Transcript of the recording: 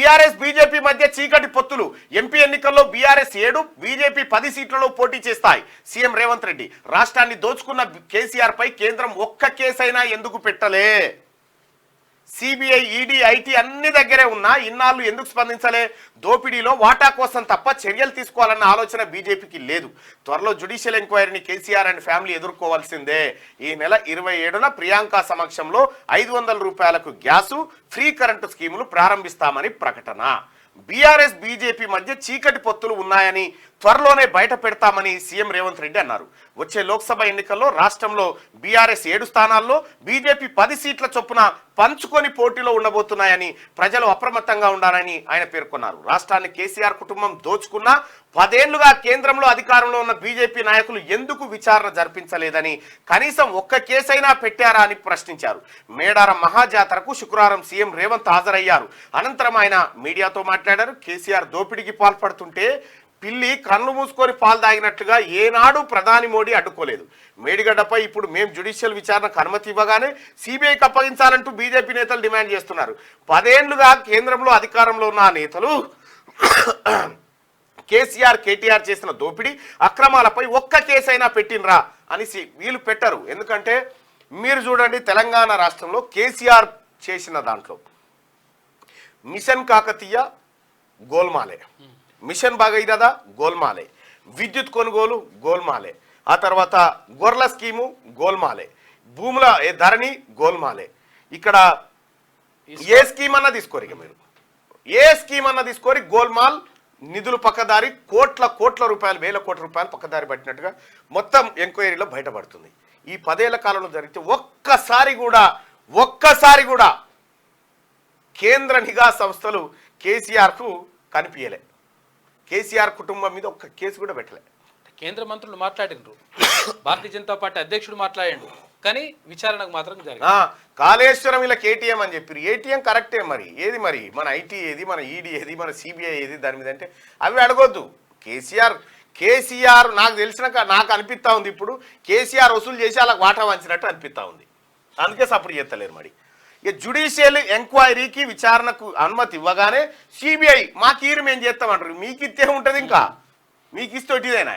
BRS BJP మధ్య చీకటి పొత్తులు. ఎంపీ ఎన్నికల్లో బీఆర్ఎస్ 7, బీజేపీ 10 సీట్లలో పోటీ చేస్తాయి. సీఎం రేవంత్ రెడ్డి రాష్ట్రాన్ని దోచుకున్న కేసీఆర్ పై కేంద్రం ఒక్క కేసైనా ఎందుకు పెట్టలే? సిబిఐ, ఈడీ, ఐటీ అన్ని దగ్గరే ఉన్నా ఇన్నాళ్ళు ఎందుకు స్పందించలే? దోపిడీలో వాటా కోసం తప్ప చర్యలు తీసుకోవాలన్న ఆలోచన బీజేపీకి లేదు. త్వరలో జ్యుడిషియల్ ఎంక్వైరీని కేసీఆర్ అండ్ ఫ్యామిలీ ఎదుర్కోవాల్సిందే. ఈ నెల 27న ప్రియాంక సమక్షంలో 500 రూపాయలకు గ్యాసు, ఫ్రీ కరెంటు స్కీములు ప్రారంభిస్తామని ప్రకటన. బీఆర్ఎస్ బీజేపీ మధ్య చీకటి పొత్తులు ఉన్నాయని త్వరలోనే బయట పెడతామని సీఎం రేవంత్ రెడ్డి అన్నారు. వచ్చే లోక్సభ ఎన్నికల్లో రాష్ట్రంలో బీఆర్ఎస్ 7 స్థానాల్లో, బీజేపీ 10 సీట్ల చొప్పున పంచుకొని పోటీలో ఉండబోతున్నాయని ప్రజలు అప్రమత్తంగా ఉండాలని ఆయన పేర్కొన్నారు. రాష్ట్రాన్ని కేసీఆర్ కుటుంబం దోచుకున్నా 10 ఏళ్లుగా కేంద్రంలో అధికారంలో ఉన్న బీజేపీ నాయకులు ఎందుకు విచారణ జరిపించలేదని, కనీసం ఒక్క కేసైనా పెట్టారా అని ప్రశ్నించారు. మేడారం మహాజాతరకు శుక్రవారం సీఎం రేవంత్ హాజరయ్యారు. అనంతరం ఆయన మీడియాతో మాట్లాడారు. కేసీఆర్ దోపిడీకి పాల్పడుతుంటే పిల్లి కళ్ళు మూసుకొని పాలు తాగినట్లుగా ఏనాడు ప్రధాని మోడీ అడ్డుకోలేదు. మేడిగడ్డపై ఇప్పుడు మేము జ్యుడిషియల్ విచారణకు అనుమతి ఇవ్వగానే సిబిఐకి అప్పగించాలంటూ బీజేపీ నేతలు డిమాండ్ చేస్తున్నారు. 10 ఏళ్లుగా కేంద్రంలో అధికారంలో ఉన్న నేతలు కేసీఆర్, కేటీఆర్ చేసిన దోపిడీ అక్రమాలపై ఒక్క కేసైనా పెట్టినరా అని వీళ్ళు పెట్టరు. ఎందుకంటే మీరు చూడండి, తెలంగాణ రాష్ట్రంలో కేసీఆర్ చేసిన దాంట్లో మిషన్ కాకతీయ గోల్మాలే, మిషన్ భగీరథ గోల్మాలే, విద్యుత్ కొనుగోలు గోల్మాలే, ఆ తర్వాత గొర్రెల స్కీము గోల్మాలే, భూముల ధరణి గోల్మాలే. ఇక్కడ ఏ స్కీమ్ అన్నా తీసుకోరు, మీరు ఏ స్కీమ్ అన్నా తీసుకొని గోల్మాల్, నిధులు పక్కదారి, కోట్ల రూపాయలు, వేల కోట్ల రూపాయలు పక్కదారి పట్టినట్టుగా మొత్తం ఎంక్వైరీలో బయటపడుతుంది. ఈ 10 ఏళ్ల కాలంలో జరిగితే ఒక్కసారి కూడా కేంద్ర నిఘా సంస్థలు కేసీఆర్కు కనిపించలే. కేసీఆర్ కుటుంబం మీద ఒక్క కేసు కూడా పెట్టలే. కేంద్ర మంత్రులు మాట్లాడినరు, భారతీయ జనతా పార్టీ అధ్యక్షుడు మాట్లాడాడు, కానీ విచారణకు మాత్రం జరిగింది. కాళేశ్వరం ఇలా కేటీఎం అని చెప్పారు. ఏటీఎం కరెక్టే, మరి ఏది, మరి మన ఐటీ ఏది, మన ఈడీ ఏది, మన సిబిఐ ఏది, దాని మీద అంటే అవి అడగొద్దు. కేసీఆర్ నాకు అనిపిస్తా ఉంది, ఇప్పుడు కేసీఆర్ వసూలు చేసి అలా వాటా వంచినట్టు అనిపిస్తా ఉంది. అందుకే సపోర్ట్ చేస్తలేరు. మరి ఇక జ్యుడిషియల్ ఎంక్వైరీకి విచారణకు అనుమతి ఇవ్వగానే సిబిఐ మాకు మేము చేస్తామంటారు. మీకు ఇస్తే ఉంటుంది, ఇంకా మీకు ఇస్తే ఇదేనా?